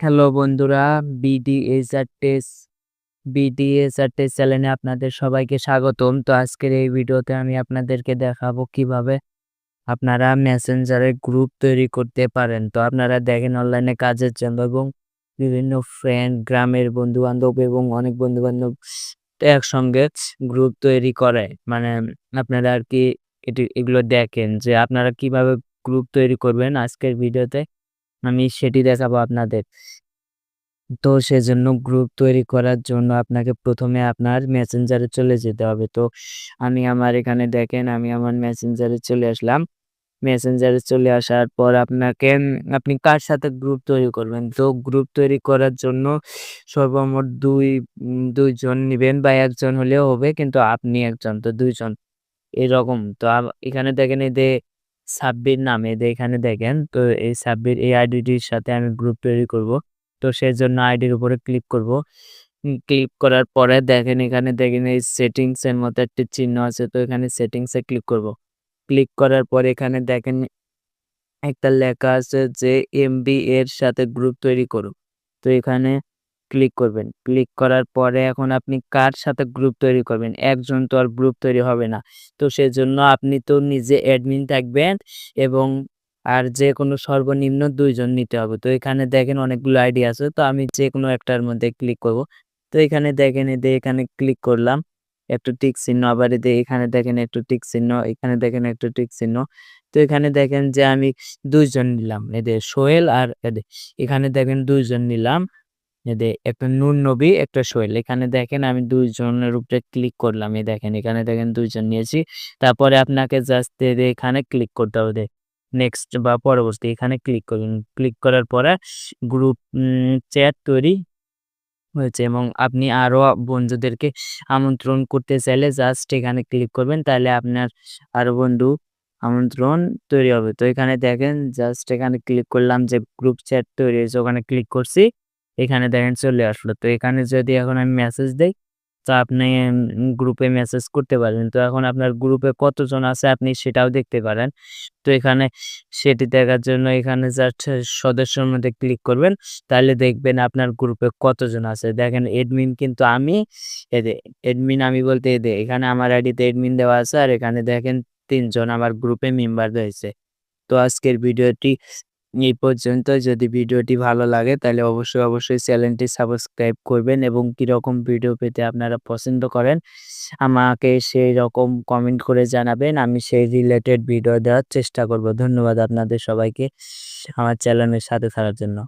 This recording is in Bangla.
হ্যালো বন্ধুরা, বিডিএস আর টেস চ্যানেলে আপনাদের সবাইকে স্বাগতম। তো আজকের এই ভিডিওতে আমি আপনাদেরকে দেখাবো কিভাবে আপনারা মেসেঞ্জারে গ্রুপ তৈরি করতে পারেন। তো আপনারা দেখেন অনলাইনে কাজের জন্য এবং বিভিন্ন ফ্রেন্ড, গ্রামের বন্ধু-বান্ধব এবং অনেক বন্ধু-বান্ধব একসঙ্গে গ্রুপ তৈরি করে। মানে আপনারা আরকি এগুলো দেখেন যে আপনারা কিভাবে গ্রুপ তৈরি করবেন আজকের ভিডিওতে আমি সেটি দেখাবো আপনাদের। তো সেজন্য গ্রুপ তৈরি করার জন্য আপনাকে ১ম এ আপনার মেসেঞ্জারে চলে যেতে হবে। তো আমি আমার এখানে দেখেন আমি আমার মেসেঞ্জারে চলে আসলাম। মেসেঞ্জারে চলে আসার পর আপনি কার সাথে গ্রুপ তৈরি করবেন? তো গ্রুপ তৈরি করার জন্য সর্বমোট ২ জন নিবেন বা ১ জন হলেও হবে কিন্তু আপনি ১ জন তো ২ জন এরকম। তো এখানে দেখেন এই যে সাব্বির নাম এই যে এখানে দেখেন তো এই সাব্বির এই আইডিটির সাথে আমি গ্রুপ তৈরি করব। তো সেজন্য আইডির উপরে ক্লিক করব। ক্লিক করার পরে দেখেন এখানে দেখেন এই সেটিংস এর মতো একটা চিহ্ন আছে। তো এখানে সেটিংস এ ক্লিক করব। ক্লিক করার পরে এখানে দেখেন একটা লেখা আছে যে এমবি এর সাথে গ্রুপ তৈরি করুন। তো এখানে ক্লিক করবেন। ক্লিক করার পরে এখন আপনি কার সাথে গ্রুপ তৈরি করবেন? একজন তো আর গ্রুপ তৈরি হবে না। তো সেজন্য আপনি তো নিজে অ্যাডমিন থাকবেন এবং আর যেকোনো সর্বনিম্ন ২ জন নিতে হবে। তো এখানে দেখেন অনেকগুলো আইডি আছে। তো আমি যেকোনো একটার মধ্যে ক্লিক করব। তো এখানে দেখেন এই যে এখানে ক্লিক করলাম। একটু টিক চিহ্ন আবার এই যে এখানে দেখেন একটু টিক চিহ্ন, এখানে দেখেন একটু টিক চিহ্ন। তো এখানে দেখেন যে আমি ২ জন নিলাম। এদের সোহেল আর এখানে দেখেন ২ জন নিলাম। একটা নূর নবী, একটা সোহেল। এখানে দেখেন আমি ২ জনের উপরে ক্লিক করলাম। এই দেখেন এখানে দেখেন ২ জন নিয়েছি। তারপরে আপনাকে জাস্ট এখানে ক্লিক করতে হবে। নেক্সট বা পরবর্তী এখানে ক্লিক করুন। ক্লিক করার পরে গ্রুপ চ্যাট তৈরি হয়েছে এবং আপনি আরো বন্ধুদেরকে আমন্ত্রণ করতে চাইলে জাস্ট এখানে ক্লিক করবেন। তাহলে আপনার আরো বন্ধু আমন্ত্রণ তৈরি হবে। তো এখানে দেখেন জাস্ট এখানে ক্লিক করলাম যে গ্রুপ চ্যাট তৈরি হয়েছে ওখানে ক্লিক করছি। এখানে দেখেন চলে আসলো। তো এখানে যদি এখন আমি মেসেজ দেই তো আপনি গ্রুপে মেসেজ করতে পারবেন। তো এখন আপনার গ্রুপে কতজন আছে আপনি সেটাও দেখতে পারেন। তো এখানে সেটি দেখার জন্য এখানে জাস্ট সদস্যর মধ্যে ক্লিক করবেন। তাহলে দেখবেন আপনার গ্রুপে কতজন আছে। দেখেন এডমিন কিন্তু আমি এডমিন আমি বলতে এখানে আমার আইডিতে এডমিন দেওয়া আছে আর এখানে দেখেন ৩ জন আমার গ্রুপে মেম্বার রয়েছে। তো আজকের ভিডিওটি এই পর্যন্ত। যদি ভিডিওটি ভালো লাগে তাহলে অবশ্যই চ্যানেলটি সাবস্ক্রাইব করবেন এবং কিরকম ভিডিও পেতে আপনারা পছন্দ করেন আমাকে সেইরকম কমেন্ট করে জানাবেন। আমি সেই রিলেটেড ভিডিও দেওয়ার চেষ্টা করব। ধন্যবাদ আপনাদের সবাইকে আমার চ্যানেলের সাথে থাকার জন্য।